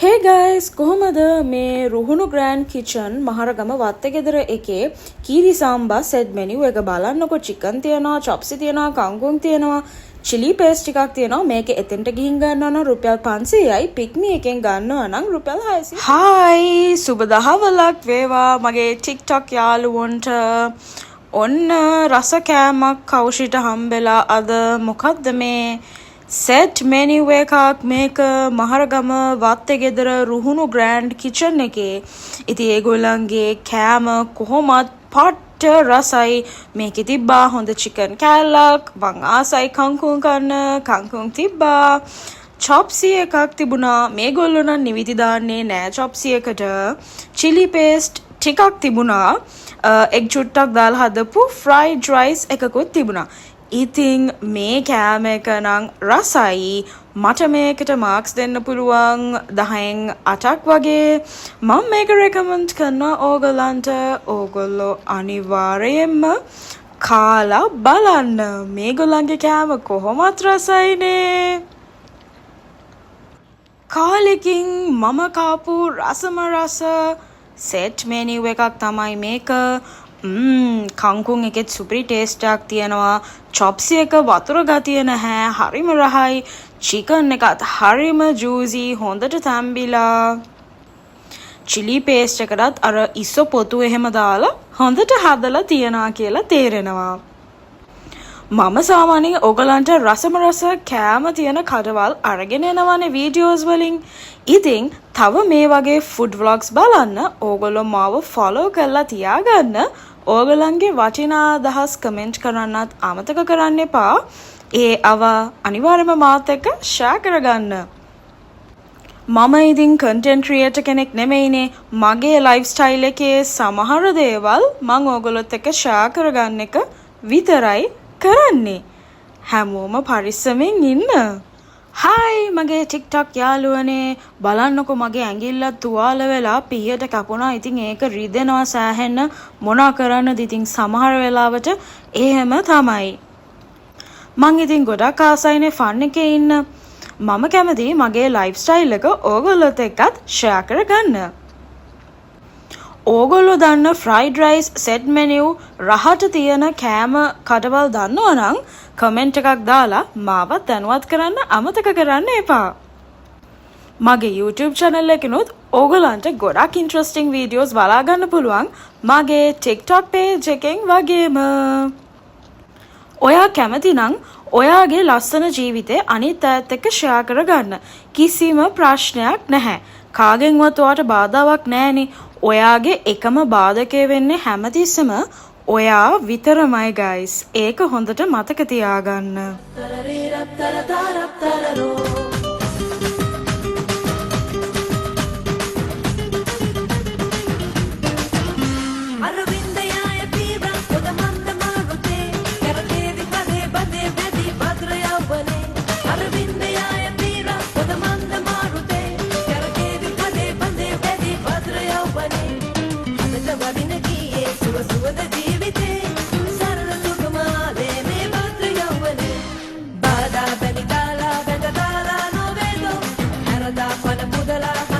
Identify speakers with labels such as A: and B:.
A: Hey guys, කොහොමද මේ Ruhunu grand kitchen Maharagama වත්තගෙදර එකේ කීරි සාම්බා සෙට් මෙනියු එක බලන්නකො. චිකන් තියෙනවා, චොප්සි තියෙනවා, කංකුම් තියෙනවා, චිලි පේස්ට් ටිකක් තියෙනවා. මේක එතෙන්ට ගිහින් ගන්නවා නම් රුපියල් 500යි, පික්මි එකෙන් ගන්නවා නම් රුපියල් 600යි. Hi, සුබ දහවලක් වේවා මගේ TikTok යාළුවන්ට. ඔන්න රස කෑමක් කවුෂිට හම්බෙලා අද මොකද්ද මේ සෙට් මෙනියු එකක් මේක මහරගම වත්තගෙදර රුහුණු ග්‍රෑන්ඩ් කිචන් එකේ. ඉතින් ඒගොල්ලන්ගේ කෑම කොහොමත් පට්ට රසයි. මේකේ තිබ්බා හොඳ චිකන් කෑල්ලක්, මං ආසයි කංකුම් කන්න, කංකුම් තිබ්බා. චොප්සි එකක් තිබුණා. මේගොල්ලෝ නම් නිවිති දාන්නේ නෑ චොප්සි එකට. චිලි පේස්ට් ටිකක් තිබුණා. එක් චුට්ටක් දාලා හදපු ෆ්‍රයිඩ් රයිස් එකකුත් තිබුණා. ඉතින් මේ කෑම එක නම් රසයි. මට මේකට මාක්ස් දෙන්න පුළුවන් 10න් 8ක් වගේ. මම මේක රෙකමන්ඩ් කරනවා ඕගොල්ලන්ට. ඕගොල්ලෝ අනිවාර්යයෙන්ම කාලා බලන්න. මේගොල්ලන්ගේ කෑම කොහොමත් රසයිනේ. කාලෙකින් මම කාපු රසම රස සෙට් මෙනියු එකක් තමයි මේක. කංකුම් එකෙත් සුපිරි ටේස්ට්ක් තියෙනවා. චොප්සි එක වතුර ගතිය නැහැ, හරිම රහයි. චිකන් එකත් හරිම ජූසි, හොඳට තැම්බිලා. චිලි පේස්ට් එකටත් අර ඉස්සෝ පොතු එහෙම දාලා හොඳට හදලා තියනවා කියලා තේරෙනවා. මම සාමාන්‍යයෙන් ඔයගලන්ට රසම රස කෑම තියෙන කඩවල් අරගෙන එනවානේ වීඩියෝස් වලින්. ඉතින් තව මේ වගේ ෆුඩ් ව්ලොග්ස් බලන්න ඕගොල්ලෝ මාව ෆලෝ කරලා තියාගන්න. ඕගොල්ලන්ගේ වටිනා අදහස් කමෙන්ට් කරන්නත් අමතක කරන්න එපා. ඒ අනිවාර්යයෙන්ම මාත් එක්ක ෂෙයා කරගන්න. මම ඉතින් කන්ටෙන්ට් ක්‍රියේටර් කෙනෙක් නෙමෙයිනේ. මගේ ලයිෆ් ස්ටයිල් එකේ සමහර දේවල් මම ඕගොල්ලොත් එක්ක ෂෙයා කරගන්න එක විතරයි කරන්නේ. හැමෝම පරිස්සමෙන් ඉන්න. හායි මගේ TikTok යාළුවනේ. බලන්නකො මගේ ඇඟිල්ලත් තුවාල වෙලා පිහට කැපුණා. ඉතින් ඒක රිදෙනවා සෑහෙන්න. මොනා කරන්නද ඉතින් සමහර වෙලාවට එහෙම තමයි. මං ඉතින් ගොඩක් ආසයිනේ ෆන් එකේ ඉන්න. මම කැමතියි මගේ ලයිෆ් ස්ටයිල් එක ඕගොල්ලොත් එක්කත් ෂෙයා කරගන්න. ඕගොල්ලෝ දන්න ෆ්‍රයිඩ් රයිස් සෙට් මෙනියු රහට තියෙන කෑම කඩවල් දන්නවා නම් කමෙන්ට් එකක් දාලා මාවත් දැනුවත් කරන්න අමතක කරන්න එපා. මගේ YouTube channel එකනොත් ඕගොල්ලන්ට ගොඩක් ඉන්ට්‍රස්ටිං වීඩියෝස් බලා ගන්න පුළුවන්. මගේ TikTok page එකෙන් වගේම. ඔයා කැමති නම් ඔයාගේ ලස්සන ජීවිතේ අනිත් අයත් එක්ක ෂෙයා කරගන්න. කිසිම ප්‍රශ්නයක් නැහැ. කාගෙන්වත් ඔයාට බාධාවක් නැහැනේ. ඔයාගේ එකම බාධකය වෙන්නේ හැමතිස්සම ඔයා විතරමයි guys. ඒක හොඳට මතක තියාගන්න.
B: Bada beni dala, benda dala no vedo. Era da quando pudala.